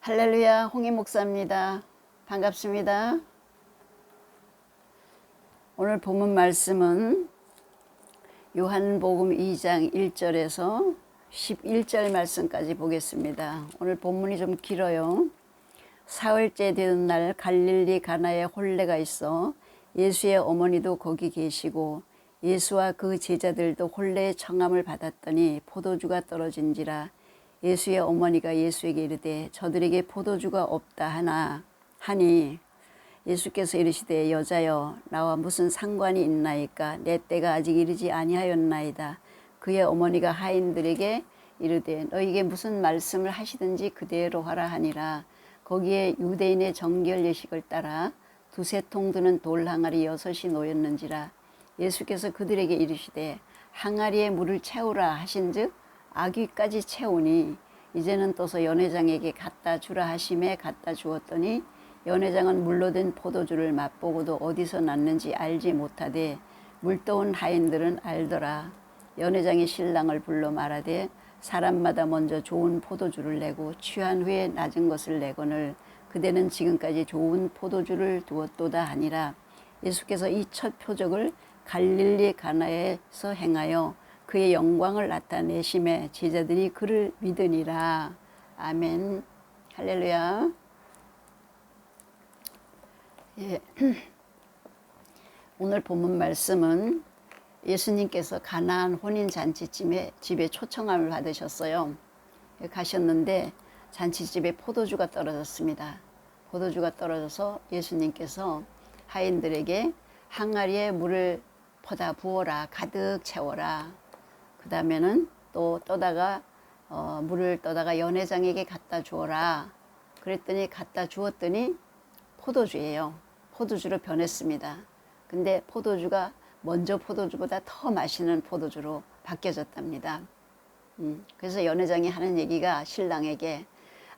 할렐루야, 홍희 목사입니다. 반갑습니다. 오늘 본문 말씀은 요한복음 2장 1절에서 11절 말씀까지 보겠습니다. 오늘 본문이 좀 길어요. 사흘째 되는 날 갈릴리 가나에 혼례가 있어 예수의 어머니도 거기 계시고 예수와 그 제자들도 혼례의 청함을 받았더니 포도주가 떨어진지라. 예수의 어머니가 예수에게 이르되 저들에게 포도주가 없다 하니 예수께서 이르시되 여자여 나와 무슨 상관이 있나이까 내 때가 아직 이르지 아니하였나이다. 그의 어머니가 하인들에게 이르되 너희에게 무슨 말씀을 하시든지 그대로 하라 하니라. 거기에 유대인의 정결 예식을 따라 두세 통 드는 돌 항아리 6이 놓였는지라. 예수께서 그들에게 이르시되 항아리에 물을 채우라 하신즉 아귀까지 채우니 이제는 떠서 연회장에게 갖다 주라 하심에 갖다 주었더니 연회장은 물로 된 포도주를 맛보고도 어디서 났는지 알지 못하되 물떠온 하인들은 알더라. 연회장이 신랑을 불러 말하되 사람마다 먼저 좋은 포도주를 내고 취한 후에 낮은 것을 내거늘 그대는 지금까지 좋은 포도주를 두었도다 하니라. 예수께서 이 첫 표적을 갈릴리 가나에서 행하여 그의 영광을 나타내심에 제자들이 그를 믿으니라. 아멘. 할렐루야. 예. 오늘 본문 말씀은 예수님께서 가나안 혼인잔치집에 초청함을 받으셨어요. 가셨는데 잔치집에 포도주가 떨어졌습니다. 포도주가 떨어져서 예수님께서 하인들에게 항아리에 물을 퍼다 부어라, 가득 채워라. 그 다음에는 또 물을 떠다가 연회장에게 갖다 주어라. 그랬더니 갖다 주었더니 포도주예요. 포도주로 변했습니다. 근데 포도주가 먼저 포도주보다 더 맛있는 포도주로 바뀌어졌답니다. 그래서 연회장이 하는 얘기가 신랑에게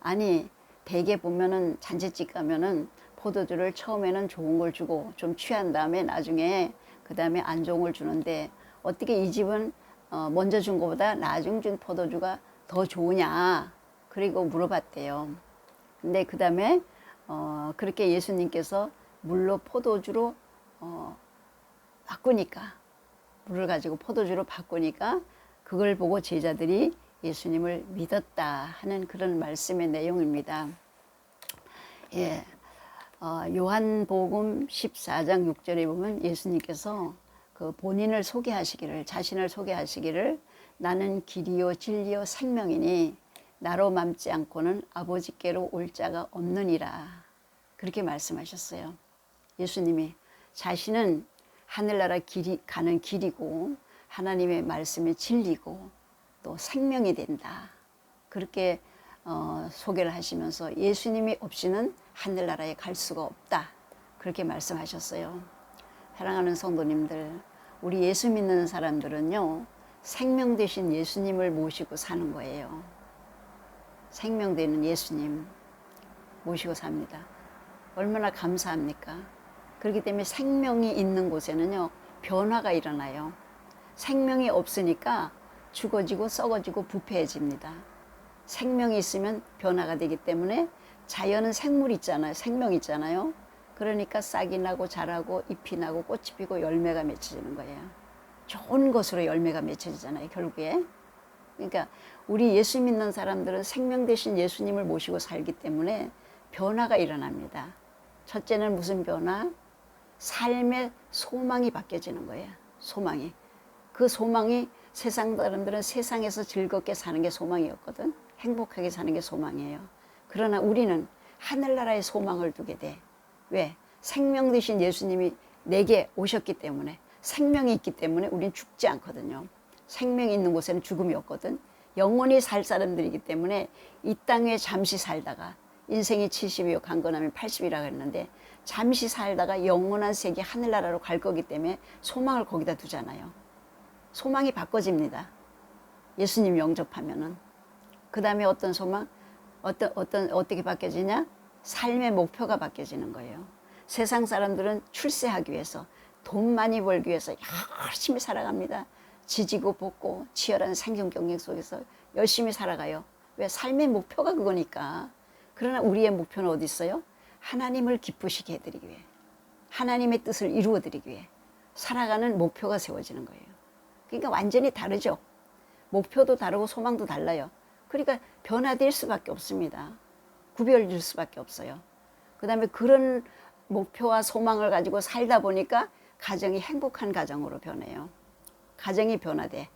아니 대개 보면은 잔치집 가면은 포도주를 처음에는 좋은 걸 주고 좀 취한 다음에 나중에 그 다음에 안 좋은 걸 주는데 어떻게 이 집은 먼저 준 것보다 나중 준 포도주가 더 좋으냐 그리고 물어봤대요. 근데 그 다음에 그렇게 예수님께서 물로 포도주로 바꾸니까 물을 가지고 포도주로 바꾸니까 그걸 보고 제자들이 예수님을 믿었다 하는 그런 말씀의 내용입니다. 예, 요한복음 14장 6절에 보면 예수님께서 그 본인을 소개하시기를 자신을 소개하시기를 나는 길이요 진리요 생명이니 나로 맘지 않고는 아버지께로 올 자가 없느니라 그렇게 말씀하셨어요. 예수님이 자신은 하늘나라 가는 길이고 하나님의 말씀이 진리고 또 생명이 된다 그렇게 소개를 하시면서 예수님이 없이는 하늘나라에 갈 수가 없다 그렇게 말씀하셨어요. 사랑하는 성도님들, 우리 예수 믿는 사람들은요 생명 되신 예수님을 모시고 사는 거예요. 생명 되는 예수님 모시고 삽니다. 얼마나 감사합니까? 그렇기 때문에 생명이 있는 곳에는요 변화가 일어나요. 생명이 없으니까 죽어지고 썩어지고 부패해집니다. 생명이 있으면 변화가 되기 때문에 자연은 생물 있잖아요. 생명 있잖아요. 그러니까 싹이 나고 자라고 잎이 나고 꽃이 피고 열매가 맺혀지는 거예요. 좋은 것으로 열매가 맺혀지잖아요. 결국에. 그러니까 우리 예수 믿는 사람들은 생명 되신 예수님을 모시고 살기 때문에 변화가 일어납니다. 첫째는 무슨 변화? 삶의 소망이 바뀌어지는 거예요. 소망이. 그 소망이 세상 사람들은 세상에서 즐겁게 사는 게 소망이었거든. 행복하게 사는 게 소망이에요. 그러나 우리는 하늘나라의 소망을 두게 돼. 왜? 생명 되신 예수님이 내게 오셨기 때문에 생명이 있기 때문에 우린 죽지 않거든요. 생명이 있는 곳에는 죽음이 없거든. 영원히 살 사람들이기 때문에 이 땅에 잠시 살다가 인생이 70이요 강건하면 80이라고 했는데 잠시 살다가 영원한 세계 하늘나라로 갈 거기 때문에 소망을 거기다 두잖아요. 소망이 바꿔집니다. 예수님 영접하면은. 그 다음에 어떤 소망? 어떻게 바뀌어지냐? 삶의 목표가 바뀌어지는 거예요. 세상 사람들은 출세하기 위해서 돈 많이 벌기 위해서 열심히 살아갑니다. 지지고 볶고 치열한 생존 경쟁 속에서 열심히 살아가요. 왜? 삶의 목표가 그거니까. 그러나 우리의 목표는 어디 있어요? 하나님을 기쁘시게 해드리기 위해, 하나님의 뜻을 이루어드리기 위해 살아가는 목표가 세워지는 거예요. 그러니까 완전히 다르죠. 목표도 다르고 소망도 달라요. 그러니까 변화될 수밖에 없습니다. 구별될 수밖에 없어요. 그 다음에 그런 목표와 소망을 가지고 살다 보니까 가정이 행복한 가정으로 변해요. 가정이 변화돼.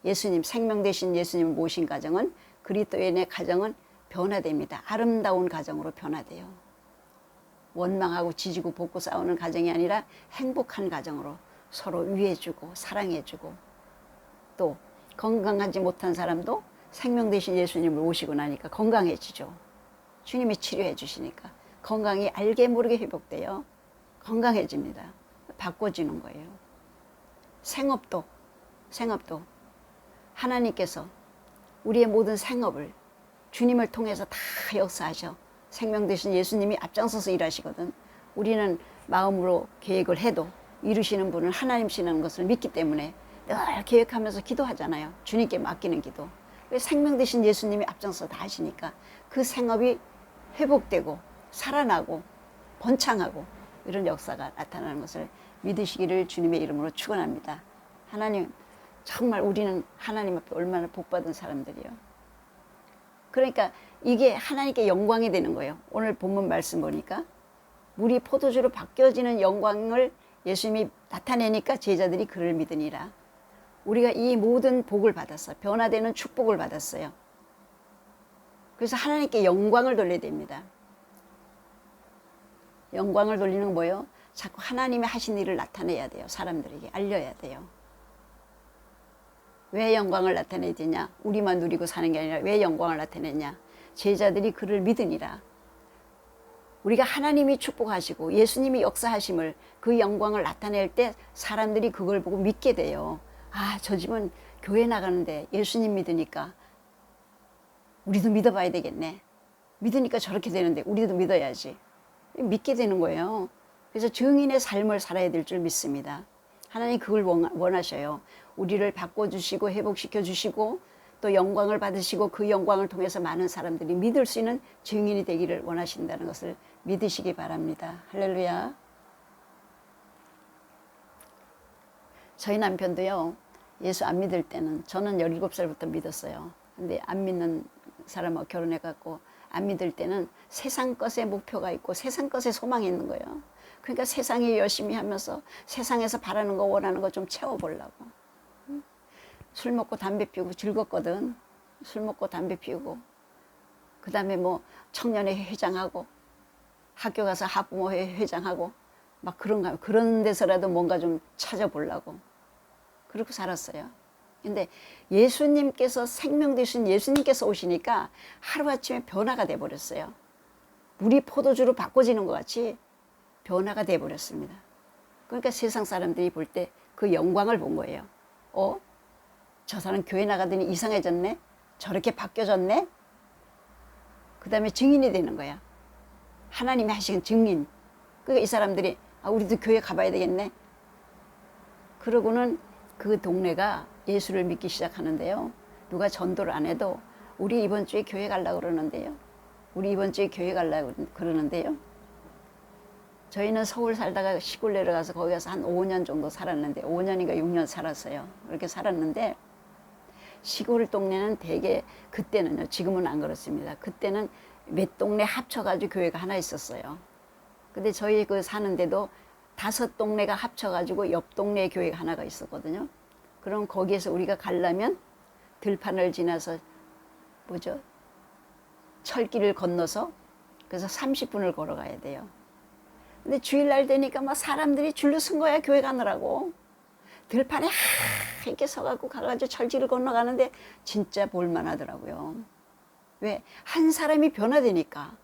예수님, 생명 되신 예수님을 모신 가정은, 그리스도인의 가정은 변화됩니다. 아름다운 가정으로 변화돼요. 원망하고 지지고 볶고 싸우는 가정이 아니라 행복한 가정으로 서로 위해주고 사랑해주고, 또 건강하지 못한 사람도 생명 되신 예수님을 모시고 나니까 건강해지죠. 주님이 치료해 주시니까 건강이 알게 모르게 회복돼요. 건강해집니다. 바꿔지는 거예요. 생업도 하나님께서 우리의 모든 생업을 주님을 통해서 다 역사하셔. 생명 되신 예수님이 앞장서서 일하시거든. 우리는 마음으로 계획을 해도 이루시는 분은 하나님이시라는 것을 믿기 때문에 늘 계획하면서 기도하잖아요. 주님께 맡기는 기도. 왜 생명 되신 예수님이 앞장서 다 하시니까 그 생업이 회복되고 살아나고 번창하고 이런 역사가 나타나는 것을 믿으시기를 주님의 이름으로 축원합니다. 하나님, 정말 우리는 하나님 앞에 얼마나 복받은 사람들이요. 그러니까 이게 하나님께 영광이 되는 거예요. 오늘 본문 말씀 보니까 물이 포도주로 바뀌어지는 영광을 예수님이 나타내니까 제자들이 그를 믿으니라. 우리가 이 모든 복을 받았어요. 변화되는 축복을 받았어요. 그래서 하나님께 영광을 돌려야 됩니다. 영광을 돌리는 건 뭐예요? 자꾸 하나님이 하신 일을 나타내야 돼요. 사람들에게 알려야 돼요. 왜 영광을 나타내야 되냐? 우리만 누리고 사는 게 아니라 왜 영광을 나타내냐? 제자들이 그를 믿으니라. 우리가 하나님이 축복하시고 예수님이 역사하심을, 그 영광을 나타낼 때 사람들이 그걸 보고 믿게 돼요. 아, 저 집은 교회 나가는데 예수님 믿으니까 우리도 믿어봐야 되겠네. 믿으니까 저렇게 되는데 우리도 믿어야지. 믿게 되는 거예요. 그래서 증인의 삶을 살아야 될 줄 믿습니다. 하나님 그걸 원하셔요. 우리를 바꿔주시고 회복시켜주시고 또 영광을 받으시고 그 영광을 통해서 많은 사람들이 믿을 수 있는 증인이 되기를 원하신다는 것을 믿으시기 바랍니다. 할렐루야. 저희 남편도요, 예수 안 믿을 때는, 저는 17살부터 믿었어요. 근데 안 믿는 사람하고 결혼해갖고 안 믿을 때는 세상 것에 목표가 있고 세상 것에 소망이 있는 거예요. 그러니까 세상에 열심히 하면서 세상에서 바라는 거 원하는 거 좀 채워보려고. 술 먹고 담배 피우고 즐겁거든. 술 먹고 담배 피우고 그 다음에 뭐 청년회 회장하고 학교 가서 학부모회 회장하고 막 그런 데서라도 뭔가 좀 찾아보려고 그렇게 살았어요. 근데 예수님께서, 생명 되신 예수님께서 오시니까 하루아침에 변화가 돼버렸어요. 물이 포도주로 바꿔지는 것 같이 변화가 돼버렸습니다. 그러니까 세상 사람들이 볼 때 그 영광을 본 거예요. 저 사람 교회 나가더니 이상해졌네? 저렇게 바뀌어졌네? 그 다음에 증인이 되는 거야. 하나님이 하신 증인. 그러니까 이 사람들이 우리도 교회 가봐야 되겠네? 그러고는 그 동네가 예수를 믿기 시작하는데요. 누가 전도를 안 해도 우리 이번 주에 교회 가려고 그러는데요. 우리 이번 주에 교회 가려고 그러는데요. 저희는 서울 살다가 시골 내려가서 거기 가서 한 5년 정도 살았는데, 5년인가 6년 살았어요. 그렇게 살았는데 시골 동네는 되게, 그때는요, 지금은 안 그렇습니다. 그때는 몇 동네 합쳐가지고 교회가 하나 있었어요. 근데 저희 그 사는데도 5동네가 합쳐가지고 옆 동네에 교회가 하나가 있었거든요. 그럼 거기에서 우리가 가려면 들판을 지나서 철길을 건너서 그래서 30분을 걸어가야 돼요. 근데 주일날 되니까 막 사람들이 줄로 쓴 거야, 교회 가느라고. 들판에 이렇게 서갖고 가가지고 철길을 건너가는데 진짜 볼만하더라고요. 왜? 한 사람이 변화되니까.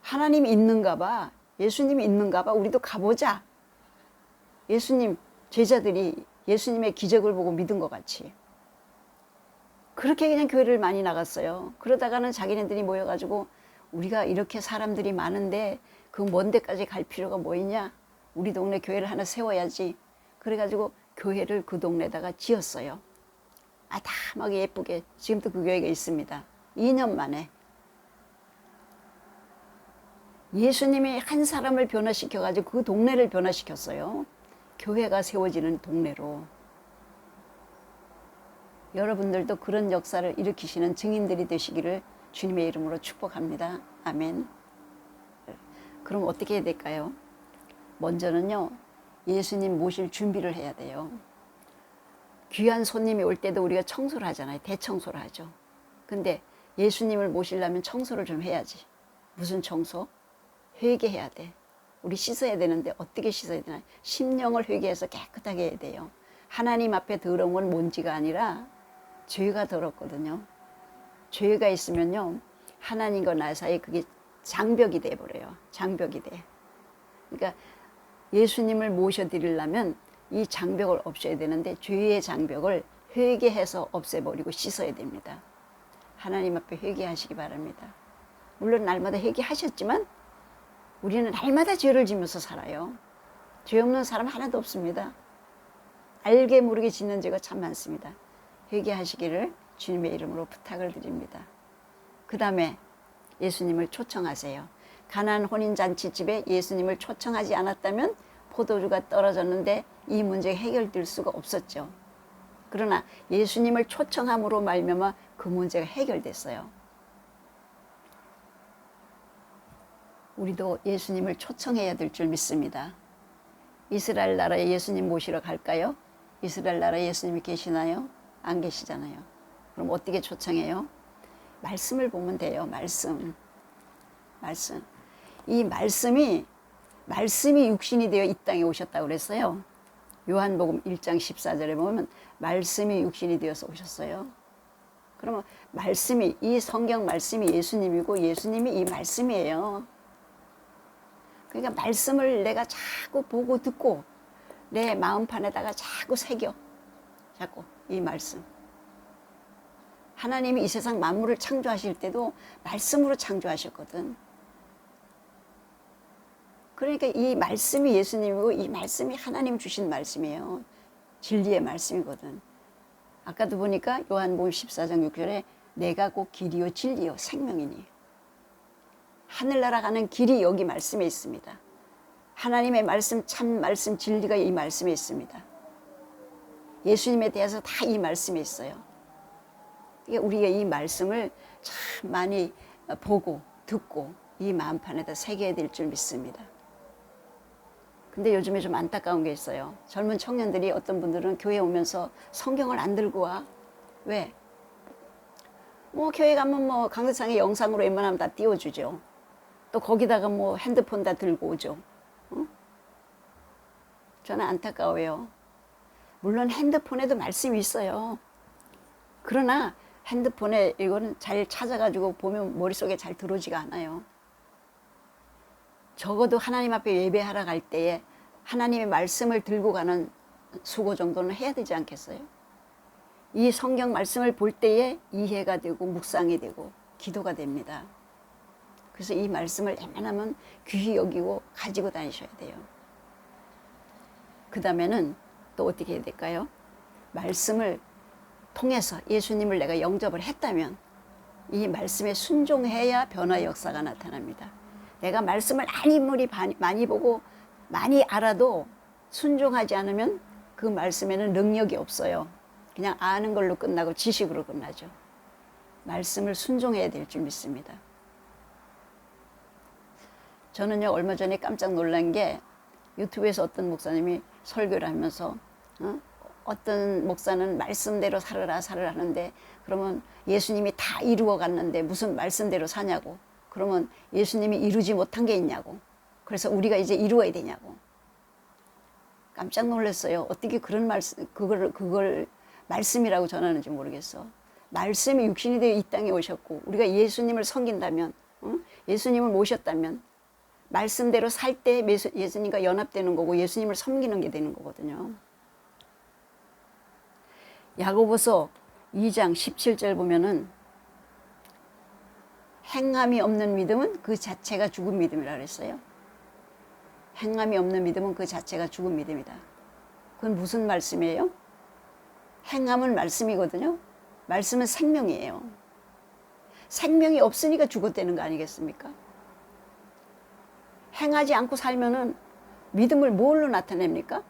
하나님이 있는가 봐. 예수님이 있는가 봐. 우리도 가보자. 예수님, 제자들이 예수님의 기적을 보고 믿은 것 같이. 그렇게 그냥 교회를 많이 나갔어요. 그러다가는 자기네들이 모여가지고 우리가 이렇게 사람들이 많은데 그 먼 데까지 갈 필요가 뭐 있냐? 우리 동네 교회를 하나 세워야지. 그래가지고 교회를 그 동네에다가 지었어요. 아담하게 예쁘게. 지금도 그 교회가 있습니다. 2년 만에. 예수님이 한 사람을 변화시켜가지고 그 동네를 변화시켰어요. 교회가 세워지는 동네로. 여러분들도 그런 역사를 일으키시는 증인들이 되시기를 주님의 이름으로 축복합니다. 아멘. 그럼 어떻게 해야 될까요? 먼저는요, 예수님 모실 준비를 해야 돼요. 귀한 손님이 올 때도 우리가 청소를 하잖아요. 대청소를 하죠. 근데 예수님을 모시려면 청소를 좀 해야지. 무슨 청소? 회개해야 돼. 우리 씻어야 되는데 어떻게 씻어야 되나? 심령을 회개해서 깨끗하게 해야 돼요. 하나님 앞에 더러운 건 먼지가 아니라 죄가 더럽거든요. 죄가 있으면요, 하나님과 나 사이에 그게 장벽이 돼버려요. 장벽이 돼. 그러니까 예수님을 모셔드리려면 이 장벽을 없애야 되는데 죄의 장벽을 회개해서 없애버리고 씻어야 됩니다. 하나님 앞에 회개하시기 바랍니다. 물론 날마다 회개하셨지만 우리는 날마다 죄를 지면서 살아요. 죄 없는 사람 하나도 없습니다. 알게 모르게 짓는 죄가 참 많습니다. 회개하시기를 주님의 이름으로 부탁을 드립니다. 그 다음에 예수님을 초청하세요. 가나안 혼인잔치집에 예수님을 초청하지 않았다면 포도주가 떨어졌는데 이 문제가 해결될 수가 없었죠. 그러나 예수님을 초청함으로 말미암아 그 문제가 해결됐어요. 우리도 예수님을 초청해야 될 줄 믿습니다. 이스라엘 나라에 예수님 모시러 갈까요? 이스라엘 나라에 예수님이 계시나요? 안 계시잖아요. 그럼 어떻게 초청해요? 말씀을 보면 돼요. 말씀. 이 말씀이 육신이 되어 이 땅에 오셨다고 그랬어요. 요한복음 1장 14절에 보면 말씀이 육신이 되어서 오셨어요. 그러면 이 성경 말씀이 예수님이고 예수님이 이 말씀이에요. 그러니까 말씀을 내가 자꾸 보고 듣고 내 마음판에다가 자꾸 새겨. 자꾸 이 말씀. 하나님이 이 세상 만물을 창조하실 때도 말씀으로 창조하셨거든. 그러니까 이 말씀이 예수님이고 이 말씀이 하나님 주신 말씀이에요. 진리의 말씀이거든. 아까도 보니까 요한복음 14장 6절에 내가 곧 길이요 진리요 생명이니. 하늘나라 가는 길이 여기 말씀에 있습니다. 하나님의 말씀, 참 말씀, 진리가 이 말씀에 있습니다. 예수님에 대해서 다 이 말씀에 있어요. 우리가 이 말씀을 참 많이 보고 듣고 이 마음판에다 새겨야 될 줄 믿습니다. 근데 요즘에 좀 안타까운 게 있어요. 젊은 청년들이 어떤 분들은 교회 오면서 성경을 안 들고 와. 왜? 교회 가면 강대상에 영상으로 웬만하면 다 띄워주죠. 또 거기다가 핸드폰 다 들고 오죠. 저는 안타까워요. 물론 핸드폰에도 말씀이 있어요. 그러나 핸드폰에 이거는 잘 찾아가지고 보면 머릿속에 잘 들어오지가 않아요. 적어도 하나님 앞에 예배하러 갈 때에 하나님의 말씀을 들고 가는 수고 정도는 해야 되지 않겠어요? 이 성경 말씀을 볼 때에 이해가 되고 묵상이 되고 기도가 됩니다. 그래서 이 말씀을 웬만하면 귀히 여기고 가지고 다니셔야 돼요. 그 다음에는 또 어떻게 해야 될까요? 말씀을 통해서 예수님을 내가 영접을 했다면 이 말씀에 순종해야 변화의 역사가 나타납니다. 내가 말씀을 많이 보고 많이 알아도 순종하지 않으면 그 말씀에는 능력이 없어요. 그냥 아는 걸로 끝나고 지식으로 끝나죠. 말씀을 순종해야 될 줄 믿습니다. 저는요, 얼마 전에 깜짝 놀란 게 유튜브에서 어떤 목사님이 설교를 하면서 어떤 목사는 말씀대로 살아라 하는데 그러면 예수님이 다 이루어 갔는데 무슨 말씀대로 사냐고. 그러면 예수님이 이루지 못한 게 있냐고. 그래서 우리가 이제 이루어야 되냐고. 깜짝 놀랐어요. 어떻게 그런 말씀, 그걸 말씀이라고 전하는지 모르겠어. 말씀이 육신이 되어 이 땅에 오셨고 우리가 예수님을 섬긴다면, 예수님을 모셨다면 말씀대로 살 때 예수님과 연합되는 거고 예수님을 섬기는 게 되는 거거든요. 야고보서 2장 17절 보면은 행함이 없는 믿음은 그 자체가 죽은 믿음이라 그랬어요. 행함이 없는 믿음은 그 자체가 죽은 믿음이다. 그건 무슨 말씀이에요? 행함은 말씀이거든요. 말씀은 생명이에요. 생명이 없으니까 죽었다는 거 아니겠습니까? 행하지 않고 살면은 믿음을 뭘로 나타냅니까?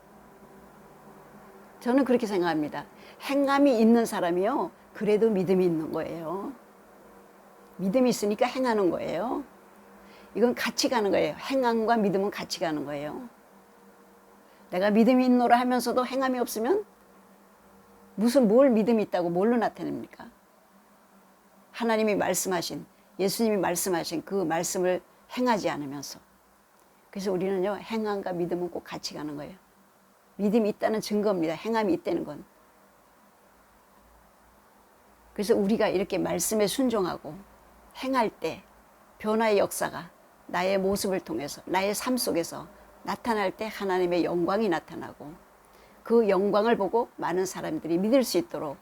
저는 그렇게 생각합니다. 행함이 있는 사람이요, 그래도 믿음이 있는 거예요. 믿음이 있으니까 행하는 거예요. 이건 같이 가는 거예요. 행함과 믿음은 같이 가는 거예요. 내가 믿음이 있노라 하면서도 행함이 없으면 무슨 뭘 믿음이 있다고 뭘로 나타냅니까? 하나님이 말씀하신, 예수님이 말씀하신 그 말씀을 행하지 않으면서. 그래서 우리는요, 행함과 믿음은 꼭 같이 가는 거예요. 믿음이 있다는 증거입니다. 행함이 있다는 건. 그래서 우리가 이렇게 말씀에 순종하고 행할 때 변화의 역사가 나의 모습을 통해서, 나의 삶 속에서 나타날 때 하나님의 영광이 나타나고, 그 영광을 보고 많은 사람들이 믿을 수 있도록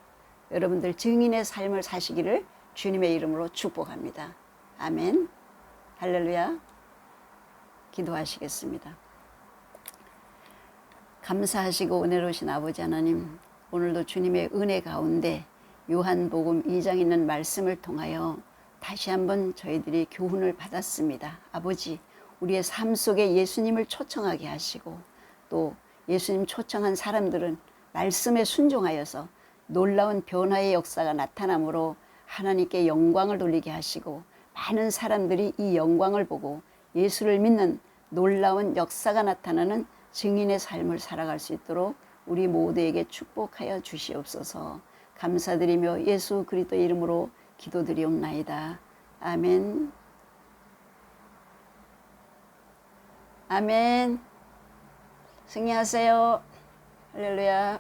여러분들 증인의 삶을 사시기를 주님의 이름으로 축복합니다. 아멘. 할렐루야. 기도하시겠습니다. 감사하시고 은혜로우신 아버지 하나님, 오늘도 주님의 은혜 가운데 요한복음 2장 있는 말씀을 통하여 다시 한번 저희들이 교훈을 받았습니다. 아버지, 우리의 삶 속에 예수님을 초청하게 하시고, 또 예수님 초청한 사람들은 말씀에 순종하여서 놀라운 변화의 역사가 나타나므로 하나님께 영광을 돌리게 하시고, 많은 사람들이 이 영광을 보고 예수를 믿는 놀라운 역사가 나타나는 증인의 삶을 살아갈 수 있도록 우리 모두에게 축복하여 주시옵소서. 감사드리며 예수 그리스도의 이름으로 기도드리옵나이다. 아멘. 아멘. 승리하세요. 할렐루야.